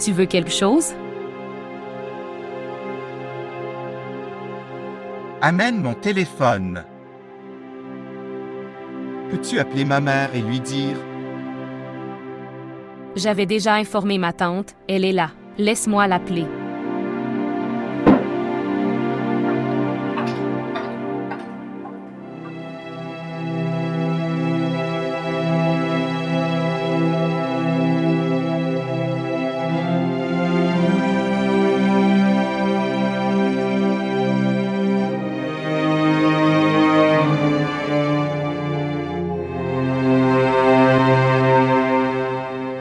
Tu veux quelque chose? Amène mon téléphone. Peux-tu appeler ma mère et lui dire? J'avais déjà informé ma tante, elle est là. Laisse-moi l'appeler.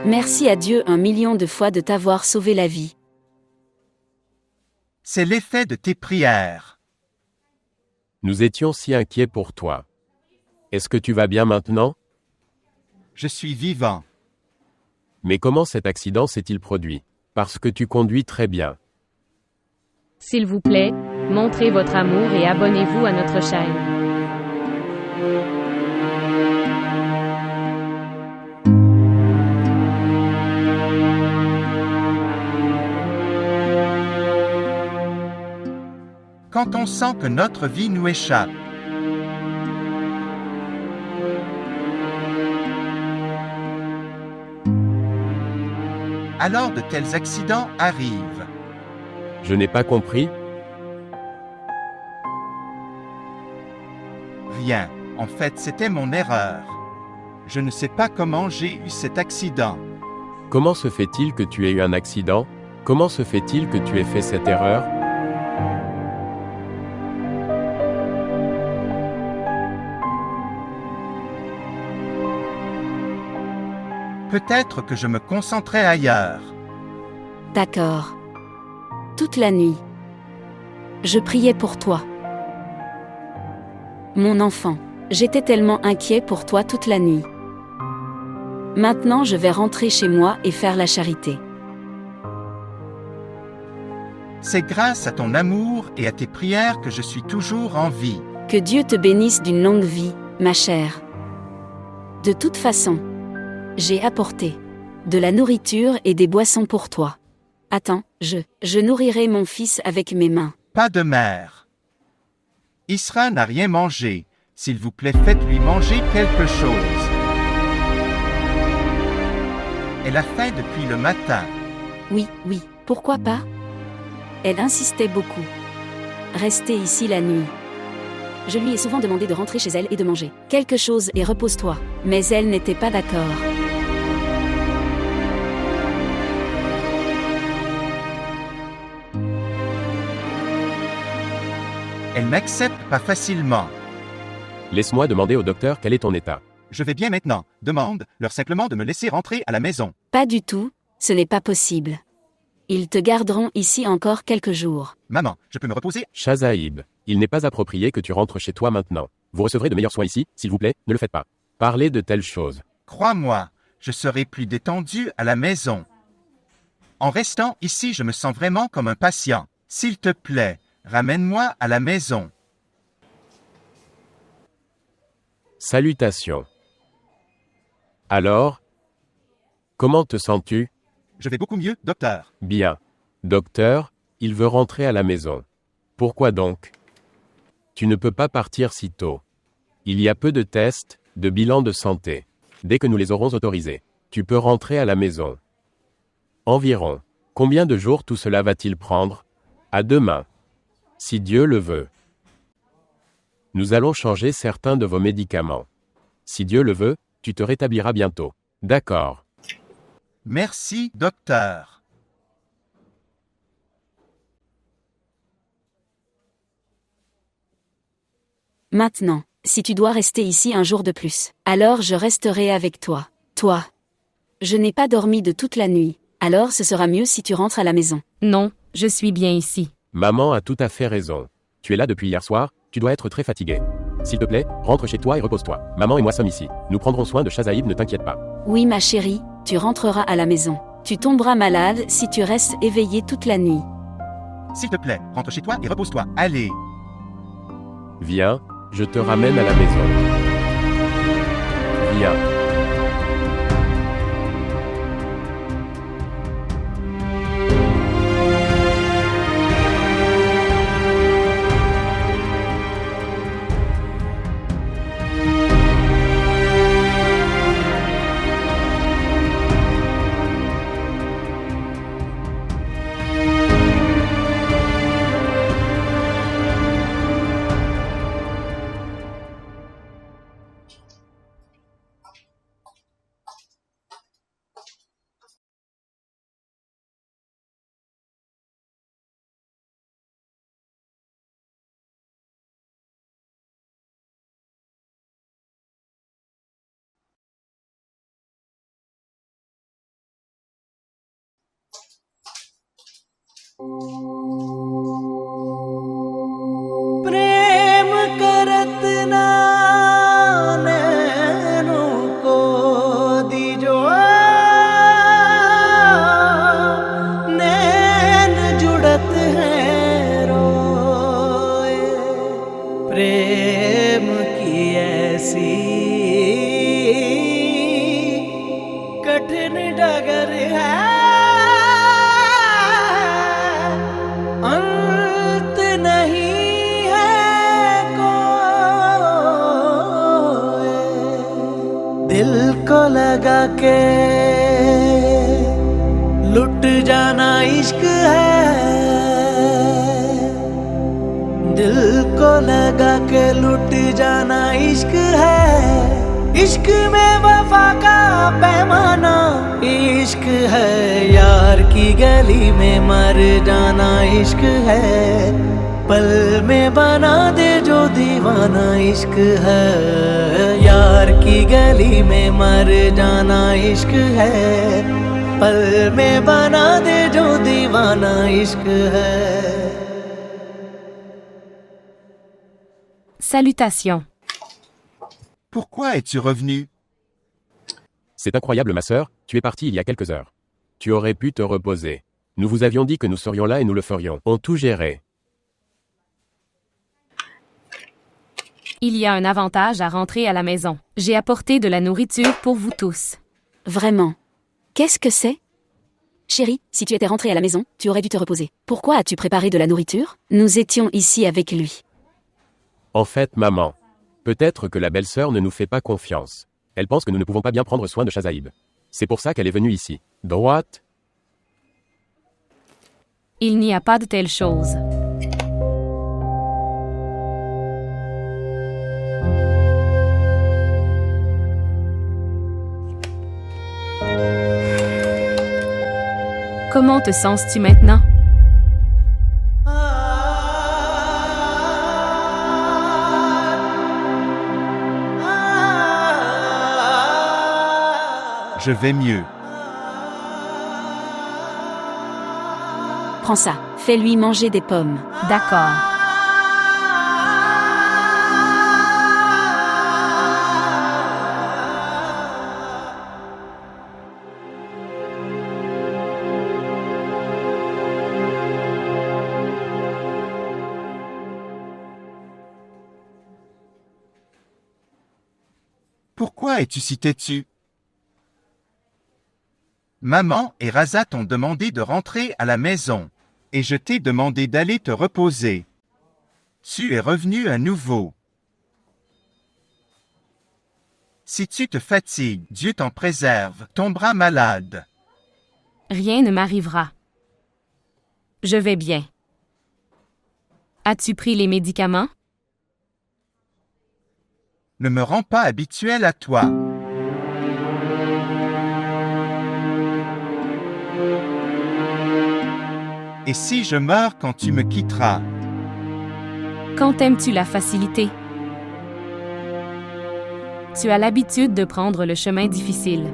Merci à Dieu 1 million de fois de t'avoir sauvé la vie. C'est l'effet de tes prières. Nous étions si inquiets pour toi. Est-ce que tu vas bien maintenant? Je suis vivant. Mais comment cet accident s'est-il produit? Parce que tu conduis très bien. S'il vous plaît, montrez votre amour et abonnez-vous à notre chaîne. Quand on sent que notre vie nous échappe. Alors de tels accidents arrivent. Je n'ai pas compris. Rien. En fait, c'était mon erreur. Je ne sais pas comment j'ai eu cet accident. Comment se fait-il que tu aies eu un accident? Comment se fait-il que tu aies fait cette erreur? Peut-être que je me concentrais ailleurs. D'accord. Toute la nuit. Je priais pour toi. Mon enfant, j'étais tellement inquiet pour toi toute la nuit. Maintenant je vais rentrer chez moi et faire la charité. C'est grâce à ton amour et à tes prières que je suis toujours en vie. Que Dieu te bénisse d'une longue vie, ma chère. De toute façon, j'ai apporté de la nourriture et des boissons pour toi. Attends, je nourrirai mon fils avec mes mains. Pas de mère. Isra n'a rien mangé. S'il vous plaît, faites-lui manger quelque chose. Elle a faim depuis le matin. Oui, pourquoi pas? Elle insistait beaucoup. Restez ici la nuit. Je lui ai souvent demandé de rentrer chez elle et de manger quelque chose et repose-toi. Mais elle n'était pas d'accord. Elle n'accepte pas facilement. Laisse-moi demander au docteur quel est ton état. Je vais bien maintenant. Demande-leur simplement de me laisser rentrer à la maison. Pas du tout, ce n'est pas possible. Ils te garderont ici encore quelques jours. Maman, je peux me reposer? Shazaïb, il n'est pas approprié que tu rentres chez toi maintenant. Vous recevrez de meilleurs soins ici, s'il vous plaît, ne le faites pas. Parlez de telles choses. Crois-moi, je serai plus détendu à la maison. En restant ici, je me sens vraiment comme un patient. S'il te plaît, ramène-moi à la maison. Salutations. Alors? Comment te sens-tu? Je vais beaucoup mieux, docteur. Bien. Docteur, il veut rentrer à la maison. Pourquoi donc? Tu ne peux pas partir si tôt. Il y a peu de tests, de bilans de santé. Dès que nous les aurons autorisés, tu peux rentrer à la maison. Environ. Combien de jours tout cela va-t-il prendre? À demain. Si Dieu le veut. Nous allons changer certains de vos médicaments. Si Dieu le veut, tu te rétabliras bientôt. D'accord. Merci, docteur. Maintenant, si tu dois rester ici un jour de plus, alors je resterai avec toi. Toi. Je n'ai pas dormi de toute la nuit, alors ce sera mieux si tu rentres à la maison. Non, je suis bien ici. Maman a tout à fait raison. Tu es là depuis hier soir, tu dois être très fatigué. S'il te plaît, rentre chez toi et repose-toi. Maman et moi sommes ici. Nous prendrons soin de Shazaïb, ne t'inquiète pas. Oui ma chérie, tu rentreras à la maison. Tu tomberas malade si tu restes éveillé toute la nuit. S'il te plaît, rentre chez toi et repose-toi. Allez. Viens, je te ramène à la maison. Viens. प्रेम करत ना नैनों को दीजो नैन जुड़त हैं रोए प्रेम की ऐसी कठिन डगर है अंत नहीं है कोई दिल को लगा के लुट जाना इश्क है दिल को लगा के लुट जाना इश्क है इश्क में वफा का पैमाना इश्क है यार की गली में मर जाना इश्क है पल में बना दे जो दीवाना इश्क है यार की गली में मर जाना इश्क है पल में बना दे जो दीवाना इश्क है Salutations. Pourquoi es-tu revenu? C'est incroyable ma sœur, tu es partie il y a quelques heures. Tu aurais pu te reposer. Nous vous avions dit que nous serions là et nous le ferions. On tout gérait. Il y a un avantage à rentrer à la maison. J'ai apporté de la nourriture pour vous tous. Vraiment. Qu'est-ce que c'est? Chérie, si tu étais rentrée à la maison, tu aurais dû te reposer. Pourquoi as-tu préparé de la nourriture? Nous étions ici avec lui. En fait, maman. Peut-être que la belle-sœur ne nous fait pas confiance. Elle pense que nous ne pouvons pas bien prendre soin de Shazaïb. C'est pour ça qu'elle est venue ici. Droite. Il n'y a pas de telle chose. Comment te sens-tu maintenant? Je vais mieux. Prends ça, fais-lui manger des pommes. D'accord. Pourquoi es-tu si têtu? Maman et Raza t'ont demandé de rentrer à la maison, et je t'ai demandé d'aller te reposer. Tu es revenu à nouveau. Si tu te fatigues, Dieu t'en préserve, tomberas malade. Rien ne m'arrivera. Je vais bien. As-tu pris les médicaments? Ne me rends pas habituel à toi. Et si je meurs quand tu me quitteras? Quand aimes-tu la facilité? Tu as l'habitude de prendre le chemin difficile.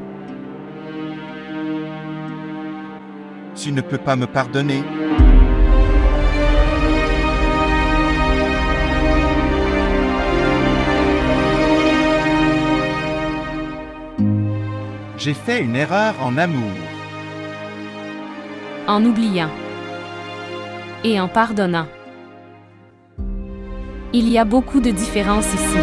Tu ne peux pas me pardonner. J'ai fait une erreur en amour. En oubliant. Et en pardonnant. Il y a beaucoup de différences ici.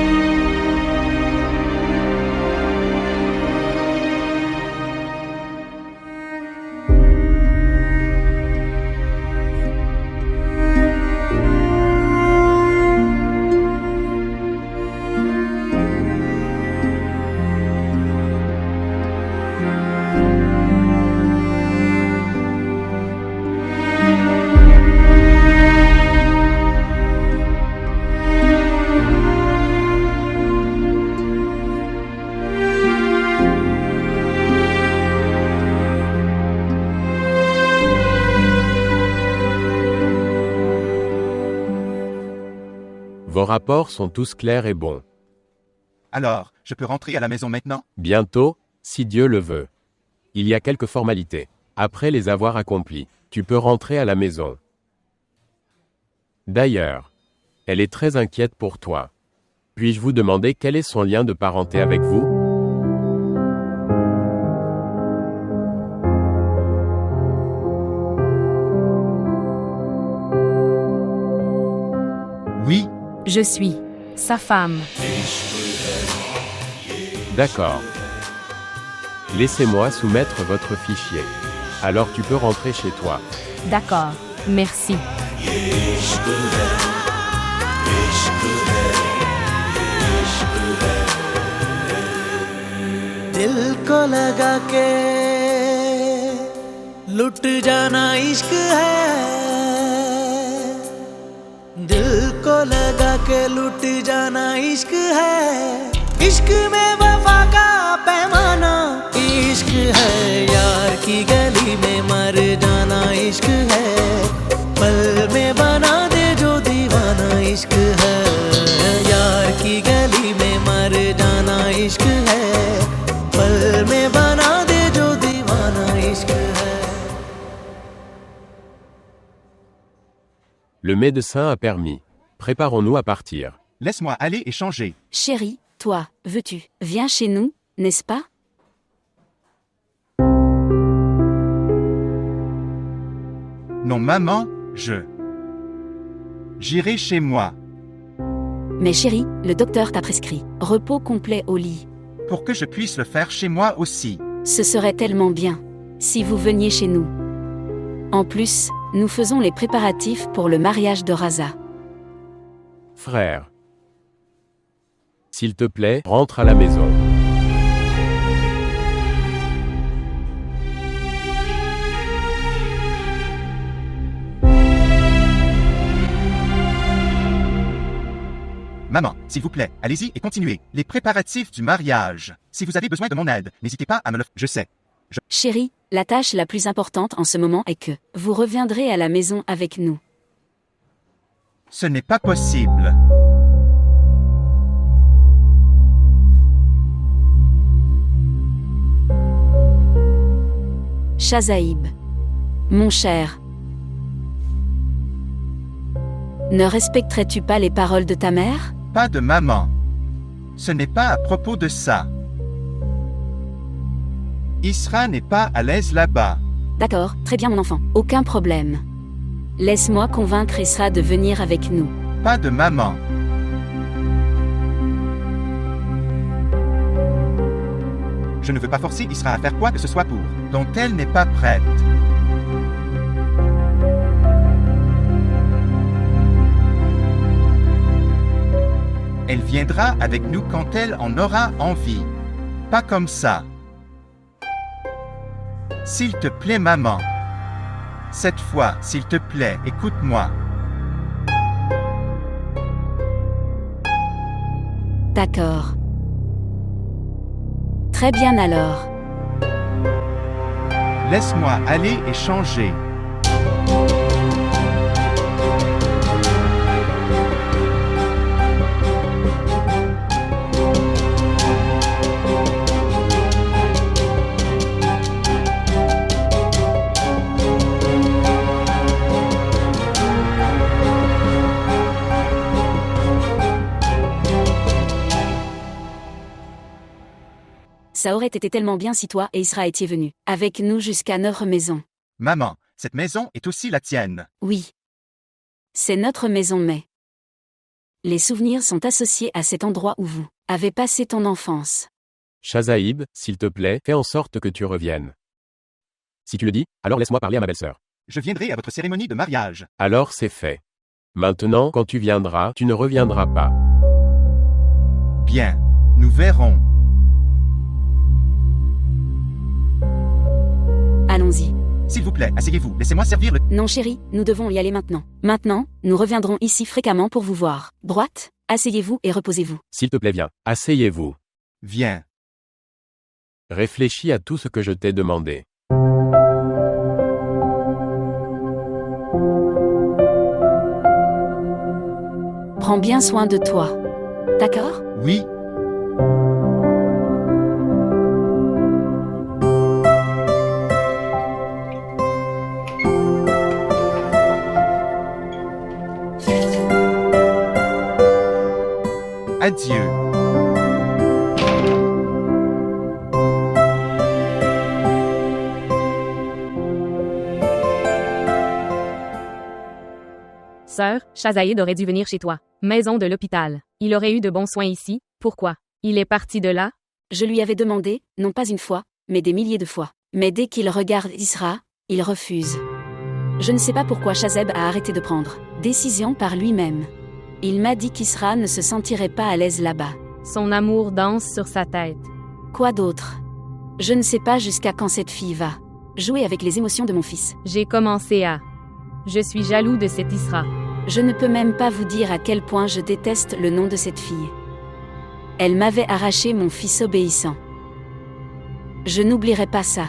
Vos rapports sont tous clairs et bons. Alors, je peux rentrer à la maison maintenant? Bientôt, si Dieu le veut. Il y a quelques formalités. Après les avoir accomplis, tu peux rentrer à la maison. D'ailleurs, elle est très inquiète pour toi. Puis-je vous demander quel est son lien de parenté avec vous? Oui, Je suis sa femme. D'accord. Laissez-moi soumettre votre fichier. Alors tu peux rentrer chez toi. D'accord. Merci. दिल को लगा के लुट जाना इश्क है, दिल को लगा के लुट जाना इश्क है, इश्क में वफा का पैमाना इश्क है, यार की गली में मर जाना इश्क है, पल में बना दे जो दीवाना इश्क है, यार की गली में मर जाना इश्क है, पल में बना दे जो दीवाना इश्क है। Le médecin a permis. Préparons-nous à partir. laisse-moi aller et changer. Chérie, toi, veux-tu? Viens chez nous, n'est-ce pas? Non maman, j'irai chez moi. Mais chérie, le docteur t'a prescrit repos complet au lit. Pour que je puisse le faire chez moi aussi. Ce serait tellement bien si vous veniez chez nous. En plus, nous faisons les préparatifs pour le mariage de Raza. Frère. S'il te plaît, rentre à la maison. Maman, s'il vous plaît, allez-y et continuez. Les préparatifs du mariage. Si vous avez besoin de mon aide, n'hésitez pas à me le... Je sais. Chérie, la tâche la plus importante en ce moment est que vous reviendrez à la maison avec nous. Ce n'est pas possible. Shazaïb. Mon cher. Ne respecterais-tu pas les paroles de ta mère? Pas de maman. Ce n'est pas à propos de ça. Isra n'est pas à l'aise là-bas. D'accord, très bien mon enfant, aucun problème. Laisse-moi convaincre Isra de venir avec nous. Pas de maman. Je ne veux pas forcer Isra à faire quoi que ce soit pour dont elle n'est pas prête. Elle viendra avec nous quand elle en aura envie. Pas comme ça. S'il te plaît, maman. Cette fois, s'il te plaît, écoute-moi. D'accord. Très bien alors. Laisse-moi aller et changer. Ça aurait été tellement bien si toi et Isra étiez venus avec nous jusqu'à notre maison. Maman, cette maison est aussi la tienne. Oui. C'est notre maison mais les souvenirs sont associés à cet endroit où vous avez passé ton enfance. Shazaïb, s'il te plaît, fais en sorte que tu reviennes. Si tu le dis, alors laisse-moi parler à ma belle-sœur. Je viendrai à votre cérémonie de mariage. Alors c'est fait. Maintenant, quand tu viendras, tu ne reviendras pas. Bien, nous verrons. Allons-y. S'il vous plaît, asseyez-vous, laissez-moi servir le... Non chérie, nous devons y aller maintenant. Maintenant, nous reviendrons ici fréquemment pour vous voir. Droite, asseyez-vous et reposez-vous. S'il te plaît, viens. Asseyez-vous. Viens. Réfléchis à tout ce que je t'ai demandé. Prends bien soin de toi. D'accord? Oui. Adieu. Sœur, Chazaïd aurait dû venir chez toi. Maison de l'hôpital. Il aurait eu de bons soins ici. Pourquoi? Il est parti de là? Je lui avais demandé, non pas une fois, mais des milliers de fois. Mais dès qu'il regarde Isra, il refuse. Je ne sais pas pourquoi Shazeb a arrêté de prendre décision par lui-même. Il m'a dit qu'Isra ne se sentirait pas à l'aise là-bas. Son amour danse sur sa tête. Quoi d'autre? Je ne sais pas jusqu'à quand cette fille va jouer avec les émotions de mon fils. J'ai commencé à... Je suis jaloux de cet Isra. Je ne peux même pas vous dire à quel point je déteste le nom de cette fille. Elle m'avait arraché mon fils obéissant. Je n'oublierai pas ça.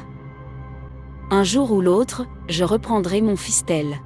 Un jour ou l'autre, je reprendrai mon fistel.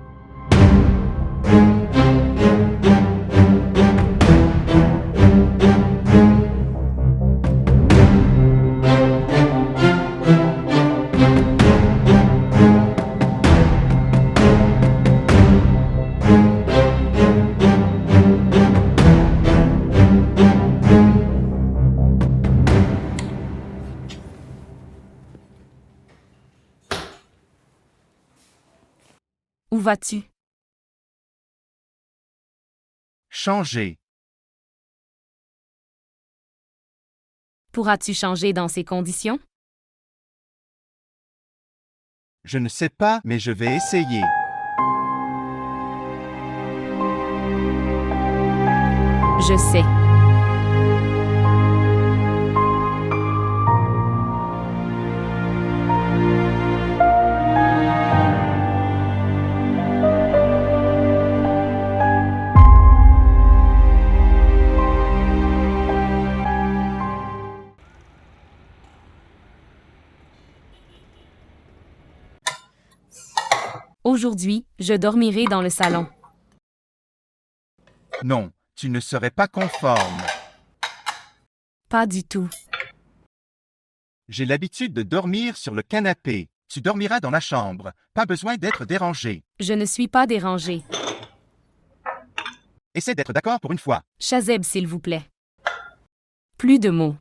Où vas-tu? Changer. Pourras-tu changer dans ces conditions? Je ne sais pas, mais je vais essayer. Je sais. Aujourd'hui, je dormirai dans le salon. Non, tu ne serais pas conforme. Pas du tout. J'ai l'habitude de dormir sur le canapé. Tu dormiras dans la chambre. Pas besoin d'être dérangé. Je ne suis pas dérangée. Essaie d'être d'accord pour une fois. Shazeb, s'il vous plaît. Plus de mots.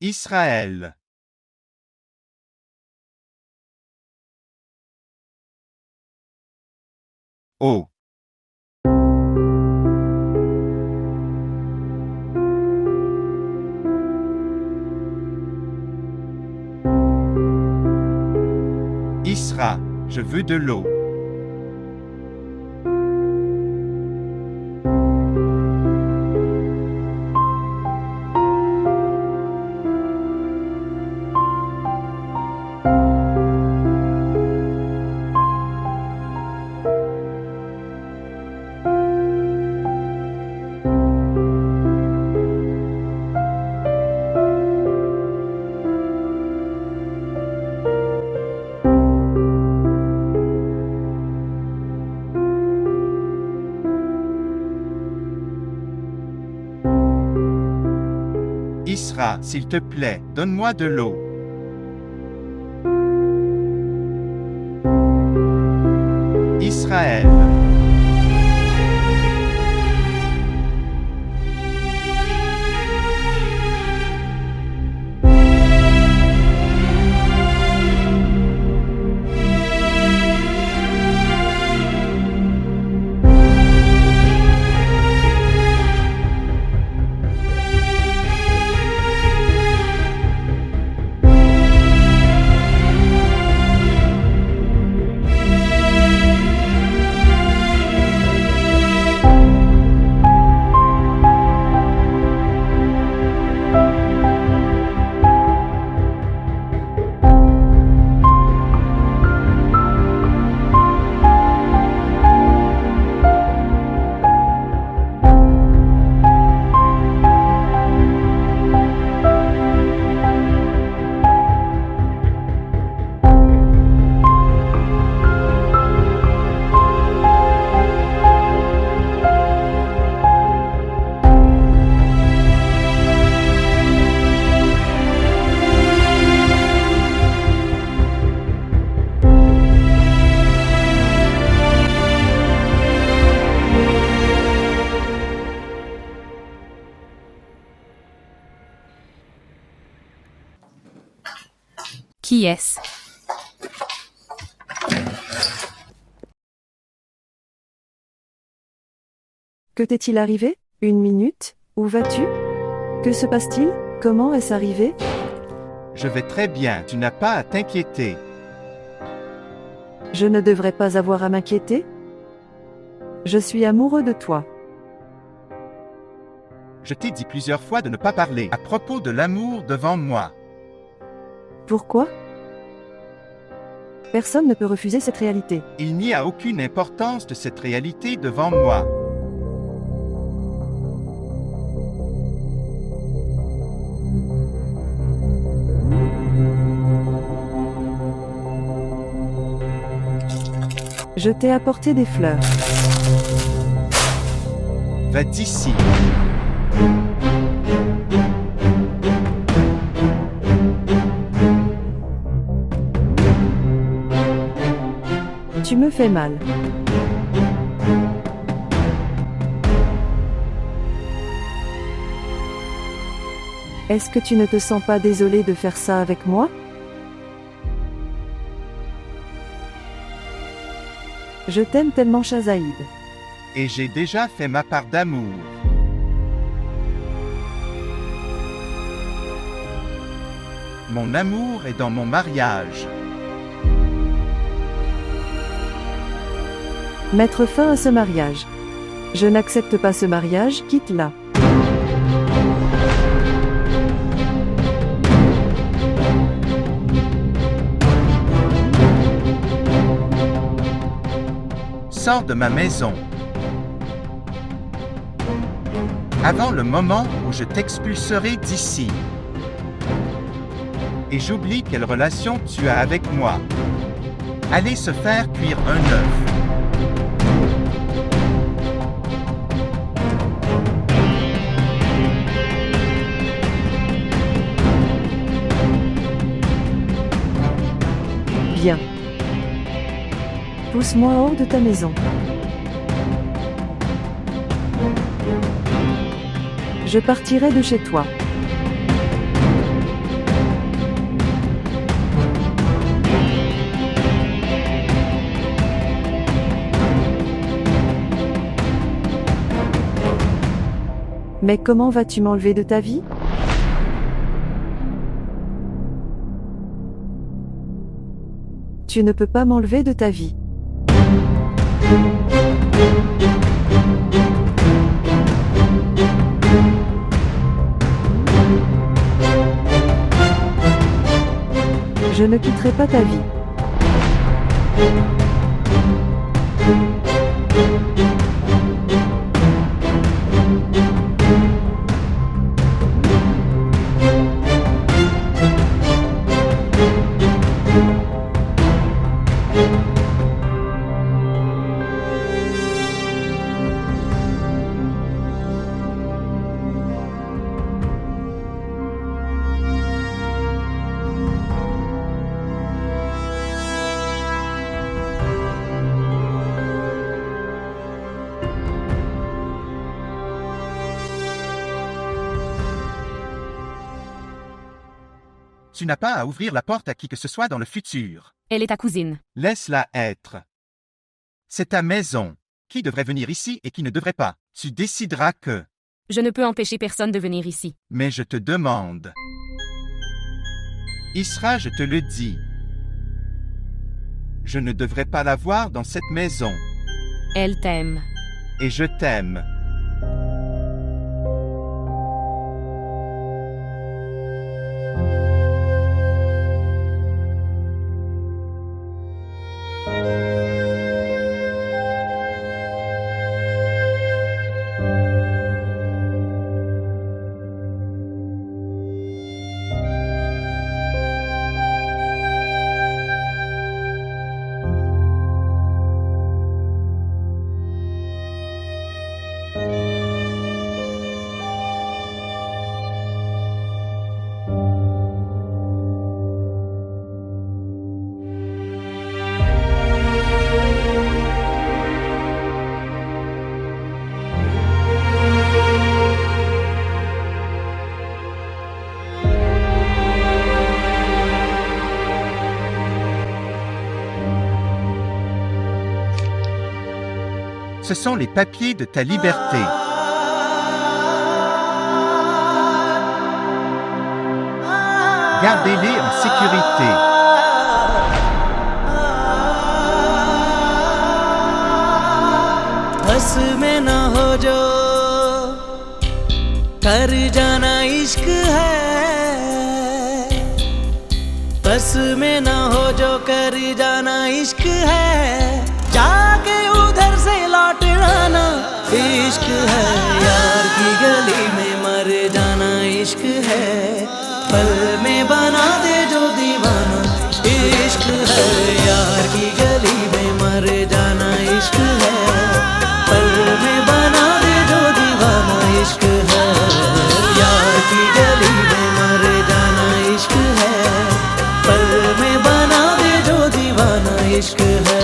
Israël. Oh. Isra, je veux de l'eau. Isra, s'il te plaît, donne-moi de l'eau. Qui est-ce? Que t'est-il arrivé? Une minute? Où vas-tu? Que se passe-t-il? Comment est-ce arrivé? Je vais très bien, tu n'as pas à t'inquiéter. Je ne devrais pas avoir à m'inquiéter? Je suis amoureux de toi. Je t'ai dit plusieurs fois de ne pas parler à propos de l'amour devant moi. Pourquoi? Personne ne peut refuser cette réalité. Il n'y a aucune importance de cette réalité devant moi. Je t'ai apporté des fleurs. Va d'ici. Tu me fais mal. Est-ce que tu ne te sens pas désolé de faire ça avec moi? Je t'aime tellement, Shazaïd. Et j'ai déjà fait ma part d'amour. Mon amour est dans mon mariage. Mettre fin à ce mariage. Je n'accepte pas ce mariage, quitte-la. Sors de ma maison. Avant le moment où je t'expulserai d'ici. Et j'oublie quelle relation tu as avec moi. Allez se faire cuire un œuf. Bien. Pousse-moi hors de ta maison. Je partirai de chez toi. Mais comment vas-tu m'enlever de ta vie? Tu ne peux pas m'enlever de ta vie. Je ne quitterai pas ta vie. Tu n'as pas à ouvrir la porte à qui que ce soit dans le futur. Elle est ta cousine. Laisse-la être. C'est ta maison. Qui devrait venir ici et qui ne devrait pas? Tu décideras que. Je ne peux empêcher personne de venir ici. Mais je te demande. Isra, je te le dis. Je ne devrais pas la voir dans cette maison. Elle t'aime. Et je t'aime. Ce sont les papiers de ta liberté. Gardez-les en sécurité. बस में न हो जो कर जाना इश्क है, बस में न हो जो कर जाना इश्क है, जाके उधर से लौट आना इश्क है, यार की गली में मर जाना इश्क है, पल में बना दे जो दीवाना इश्क है, यार की गली में मर जाना इश्क है, पल में बना दे जो दीवाना इश्क है, यार की गली में मर जाना इश्क है, पल में बना दे जो दीवाना इश्क है,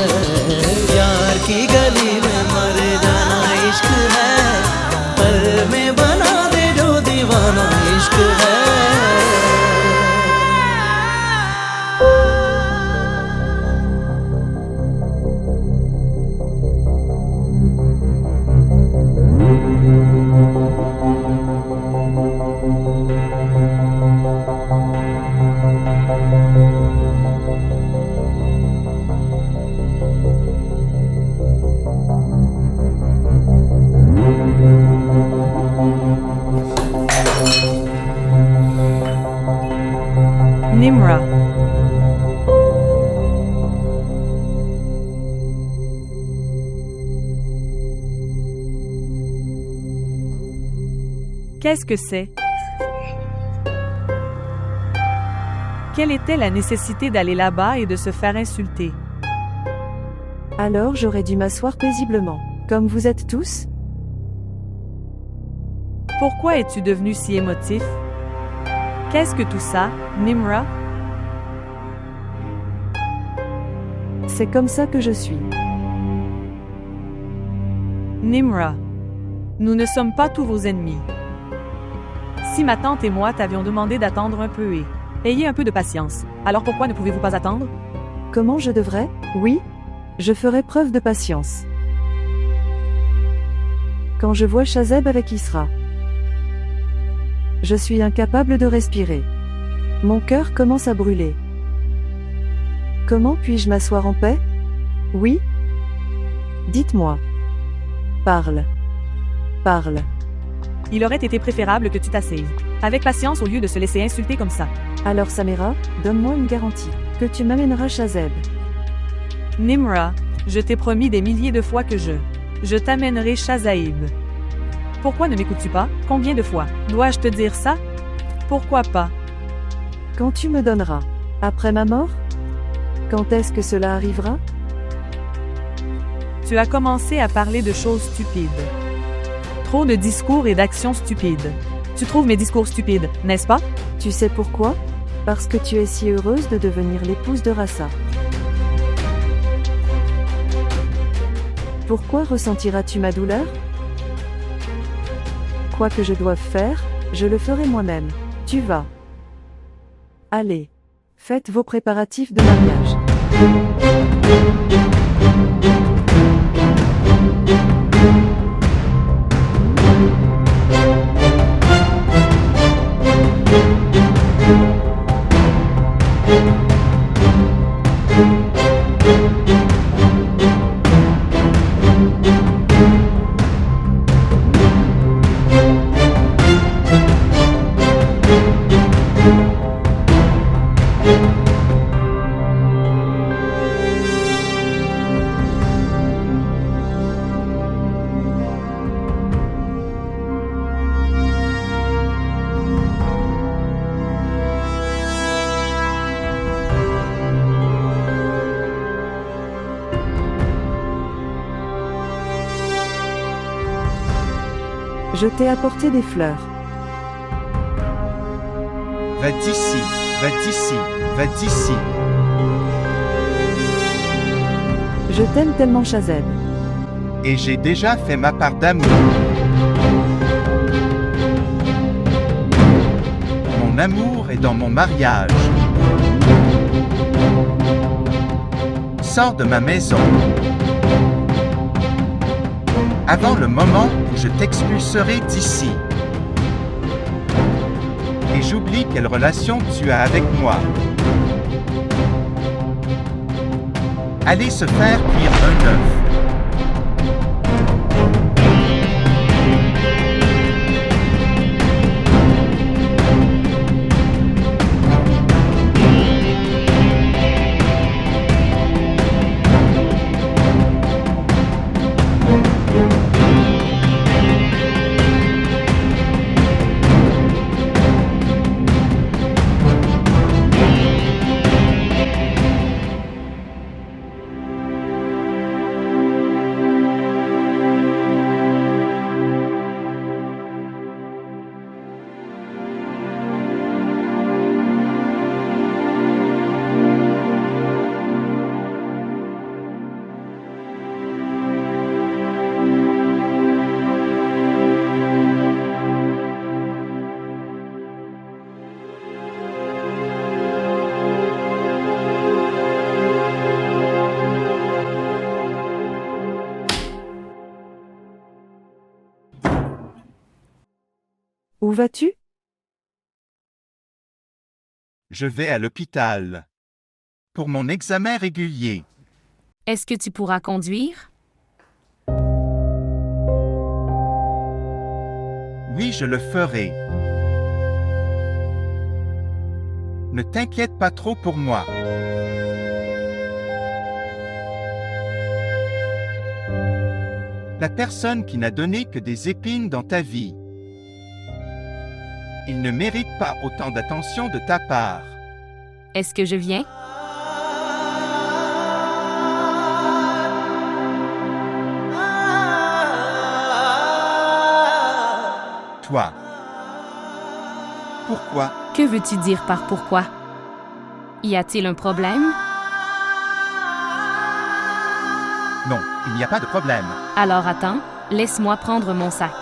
यार की गली में मर जाना इश्क है, पल में बना दे जो दीवाना इश्क है। Nimra. Qu'est-ce que c'est? Quelle était la nécessité d'aller là-bas et de se faire insulter? Alors j'aurais dû m'asseoir paisiblement, comme vous êtes tous. Pourquoi es-tu devenu si émotif? Qu'est-ce que tout ça, Nimra? C'est comme ça que je suis. Nimra. Nous ne sommes pas tous vos ennemis. Si ma tante et moi t'avions demandé d'attendre un peu et... Ayez un peu de patience. Alors pourquoi ne pouvez-vous pas attendre? Comment je devrais? Oui, je ferai preuve de patience. Quand je vois Shazeb avec Isra, je suis incapable de respirer. Mon cœur commence à brûler. Comment puis-je m'asseoir en paix? Oui? Dites-moi. Parle. Parle. Il aurait été préférable que tu t'asseyes. Avec patience au lieu de se laisser insulter comme ça. Alors Samira, donne-moi une garantie, que tu m'amèneras Shazeb. Nimra, je t'ai promis des milliers de fois que je t'amènerai Shazaib. Pourquoi ne m'écoutes-tu pas? Combien de fois dois-je te dire ça? Pourquoi pas? Quand tu me donneras? Après ma mort? Quand est-ce que cela arrivera? Tu as commencé à parler de choses stupides. Trop de discours et d'actions stupides. Tu trouves mes discours stupides, n'est-ce pas? Tu sais pourquoi? Parce que tu es si heureuse de devenir l'épouse de Rassa. Pourquoi ressentiras-tu ma douleur? Quoi que je doive faire, je le ferai moi-même. Tu vas. Allez. Faites vos préparatifs de mariage. Je t'ai apporté des fleurs. Va d'ici, va d'ici, va d'ici. Je t'aime tellement Shazeb. Et j'ai déjà fait ma part d'amour. Mon amour est dans mon mariage. Sors de ma maison. avant le moment où je t'expulserai d'ici. Et j'oublie quelle relation tu as avec moi. Allez se faire cuire un œuf. Où vas-tu? Je vais à l'hôpital. Pour mon examen régulier. Est-ce que tu pourras conduire? Oui, je le ferai. Ne t'inquiète pas trop pour moi. La personne qui n'a donné que des épines dans ta vie. Il ne mérite pas autant d'attention de ta part. Est-ce que je viens? Toi. Pourquoi? Que veux-tu dire par pourquoi? Y a-t-il un problème? Non, il n'y a pas de problème. Alors attends, laisse-moi prendre mon sac.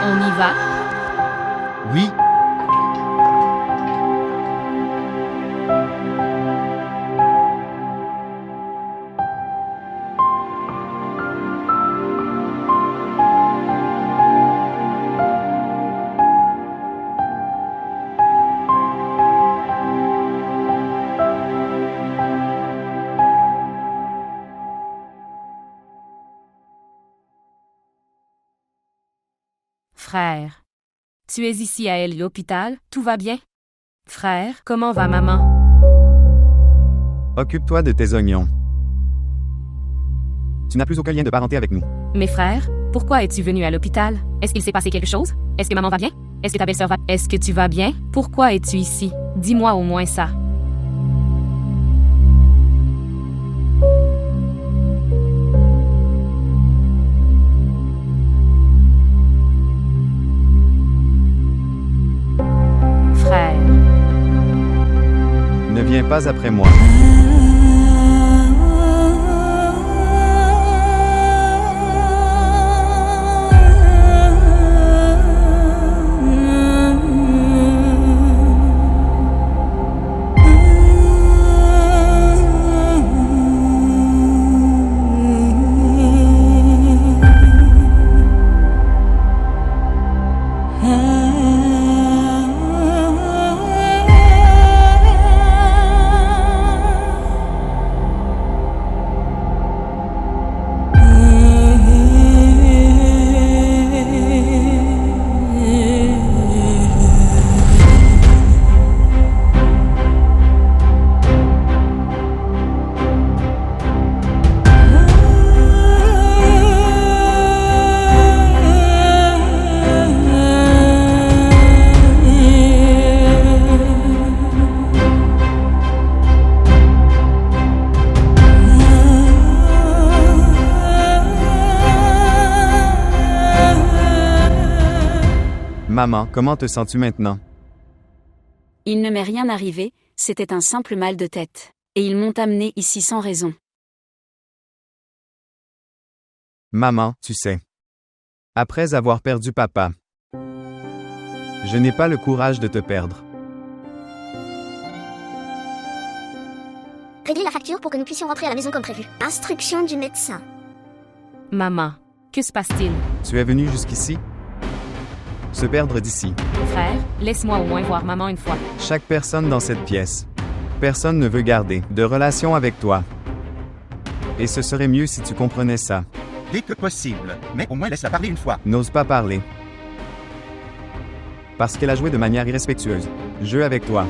On y va? Oui. Frère. Tu es ici à l'hôpital, tout va bien? Frère, comment va maman? Occupe-toi de tes oignons. Tu n'as plus aucun lien de parenté avec nous. Mes frères, pourquoi es-tu venu à l'hôpital? Est-ce qu'il s'est passé quelque chose? Est-ce que maman va bien? Est-ce que ta belle-sœur va? Est-ce que tu vas bien? Pourquoi es-tu ici? Dis-moi au moins ça. Frère. Ne viens pas après moi. Maman, comment te sens-tu maintenant? Il ne m'est rien arrivé, c'était un simple mal de tête. Et ils m'ont amené ici sans raison. Maman, tu sais. Après avoir perdu papa, je n'ai pas le courage de te perdre. Régler la facture pour que nous puissions rentrer à la maison comme prévu. Instruction du médecin. Maman, que se passe-t-il? Tu es venu jusqu'ici? Se perdre d'ici. Frère, laisse-moi au moins voir maman une fois. Chaque personne dans cette pièce. Personne ne veut garder de relation avec toi. Et ce serait mieux si tu comprenais ça. Dès que possible, mais au moins laisse-la parler une fois. N'ose pas parler. Parce qu'elle a joué de manière irrespectueuse. Jeu avec toi.